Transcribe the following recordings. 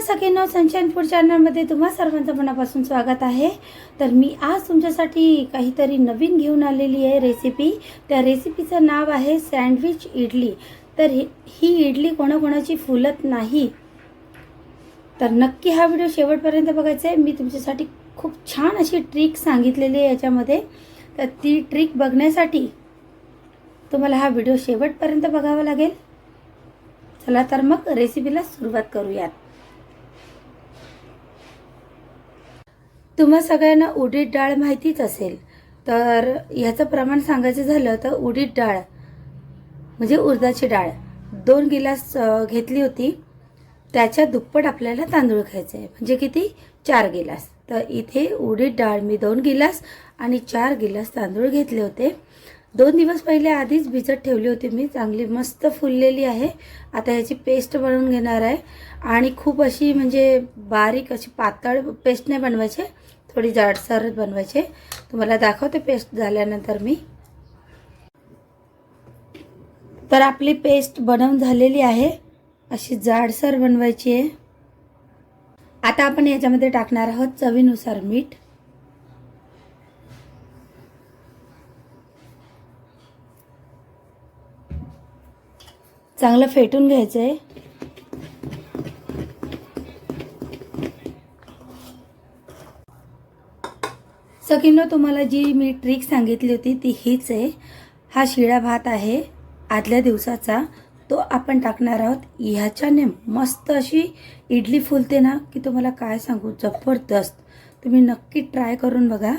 सगळ्यांना sunshine food चॅनलमध्ये तुम्हा सर्वांचं मनापासून स्वागत आहे। तर मी आज तुमच्यासाठी काहीतरी नवीन घेऊन आलेली आहे रेसिपी। त्या रेसिपीचं नाव आहे सँडविच इडली। तर ही इडली कोणाकोणाची फुलत नाही, तर नक्की हा व्हिडिओ शेवटपर्यंत बघायचा आहे। मी तुमच्यासाठी खूप छान अशी ट्रिक सांगितलेली आहे याच्यामध्ये। तर ती ट्रिक बघण्यासाठी तुम्हाला हा व्हिडिओ शेवटपर्यंत बघावा लागेल। चला तर मग रेसिपीला सुरुवात करूयात। तुम्हा सगळ्यांना उडीद डाळ माहितीच असेल, तर याचं प्रमाण सांगायचं झालं तर उडीद डाळ म्हणजे उडदाची डाळ 2 गिलास घेतली होती। त्याच्या दुप्पट आपल्याला तांदूळ घ्यायचे आहे, म्हणजे किती 4 गिलास। तर इथे उडीद डाळ मी 2 गिलास आणि 4 गिलास तांदूळ घेतले होते। 2 दिवस पहिले आधीच भिजत ठेवली होती मी, चांगली मस्त फुललेली आहे। आता याची पेस्ट बनवून घेणार आहे आणि खूप अशी म्हणजे बारीक अशी पातळ पेस्ट नाही बनवायची, थोडी जाडसर बनवायची। तुम्हाला दाखवते पेस्ट झाल्यानंतर मी। तर आपली पेस्ट बनवून झालेली आहे, अशी जाडसर बनवायची आहे। आता आपण याच्यामध्ये टाकणार आहोत चवीनुसार मीठ। चांगलं फेटून घ्यायचं आहे। सगळ्यांना तुम्हाला जी मी ट्रिक सांगितली होती ती हीच आहे। हा शिळा भात आहे आदल्या दिवसाचा, तो आपण टाकणार आहोत। ह्याच्याने मस्त अशी इडली फुलते ना, की तुम्हाला काय सांगू, जबरदस्त। तुम्ही नक्की ट्राय करून बघा।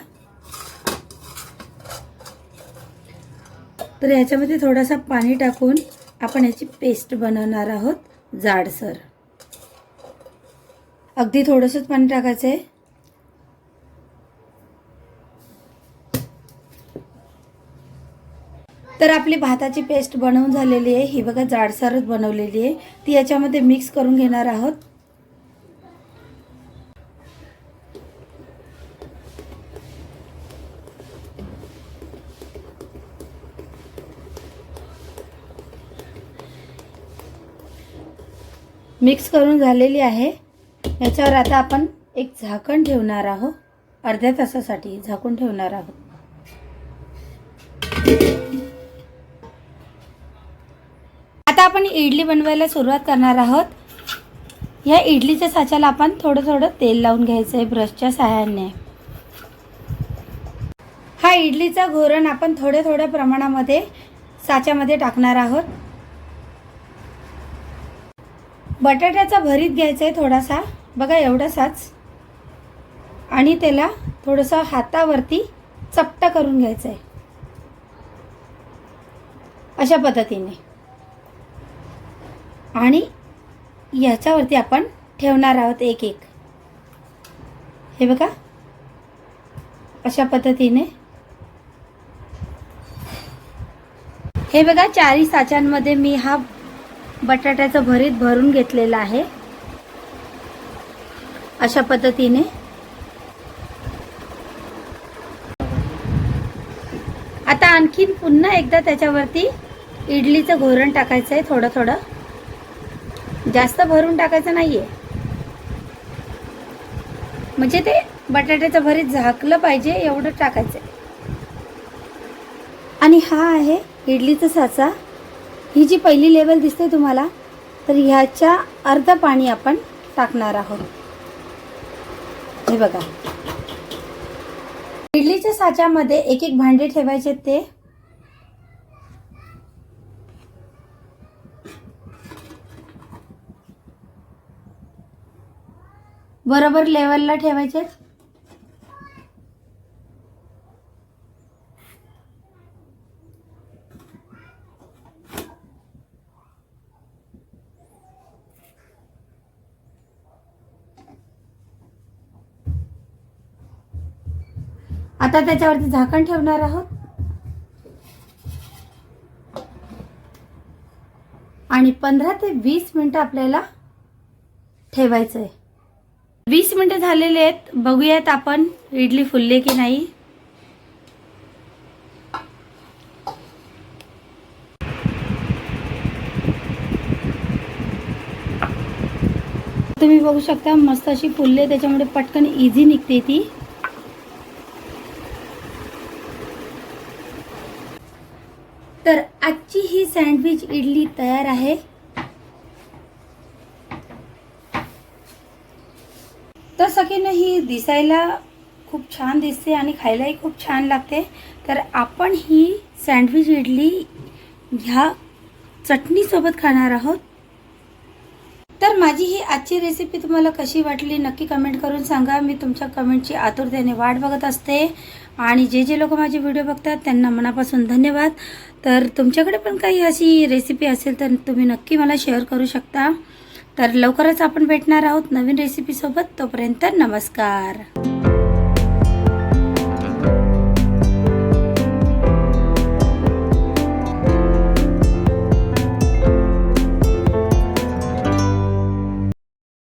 तर याच्यामध्ये थोडासा पाणी टाकून आपण याची पेस्ट बनवणार आहोत जाडसर। अगदी थोडंसंच पाणी टाकायचं आहे। तर आपली भाताची पेस्ट बनवून झालेली आहे, ही बघा जाडसरच बनवलेली आहे। ती याच्यामध्ये मिक्स करून घेणार आहोत। मिक्स करून झालेली आहे। याच्यावर आता आपण एक झाकण ठेवणार आहोत, अर्ध्या तासासाठी झाकून ठेवणार आहोत। आता आपण इडली बनवायला सुरुवात करणार आहोत। या इडलीच्या साच्याला आपण थोडं थोडं तेल लावून घ्यायचं आहे ब्रशच्या सहाय्याने। हा इडलीचा घोरण आपण थोड्या थोड्या प्रमाणामध्ये साच्यामध्ये टाकणार आहोत। बटाट्याचा भरीत घ्यायचा आहे थोडासा, बघा एवढासाच, आणि त्याला थोडंसं हातावरती चपटा करून घ्यायचं आहे अशा पद्धतीने। आणि याच्यावरती आपण ठेवणार आहोत एक एक, हे बघा अशा पद्धतीने। हे बघा 4 साच्यांमध्ये मी हा बटाट्याचं भरीत भरून घेतलेला आहे अशा पद्धतीने। आता आणखीन पुन्हा एकदा त्याच्यावरती इडलीचं घोरण टाकायचं आहे थोडं थोडं, जास्त भरून टाकायचं नाहीये, म्हणजे ते बटाट्याचं भरीत झाकलं पाहिजे एवढं टाकायचं आहे। आणि हा आहे इडलीचा साचा। ही जी पहिली लेवल दिसते तुम्हाला, तर ह्याच्या अर्ध पाणी आपण टाकणार आहोत। हे बघा, इडलीच्या साच्यामध्ये एक एक भांडे ठेवायचे, ते बरोबर लेवलला ठेवायचे। आता त्याच्यावरती झाकण ठेवणार आहोत आणि 15 ते 20 मिनिटं आपल्याला ठेवायचं आहे। 20 मिनिटं झालेले आहेत, बघूयात आपण इडली फुलली की नाही। तुम्ही बघू शकता मस्त अशी फुलले, त्याच्यामुळे पटकन इझी निघते ती. तर आजची ही सँडविच इडली तयार आहे. तर सगळ्यांना ही दिसायला खूप छान दिसते आणि खायलाही खूप छान लागते. तर आपण ही सँडविच इडली ह्या चटणीसोबत खाणार आहोत. तर माझी ही आजची रेसिपी तुम्हाला कशी वाटली नक्की कमेंट करून सांगा. मी तुमच्या कमेंटची आतुरतेने वाट बघत असते. आणि जे लोक माझे व्हिडिओ बघतात त्यांना मनापासून धन्यवाद. तर तुमच्याकडे पण काही अशी रेसिपी असेल तर तुम्ही नक्की मला शेअर करू शकता. तर लवकरच आपण भेटणार आहोत नवीन रेसिपीसोबत. तोपर्यंत नमस्कार.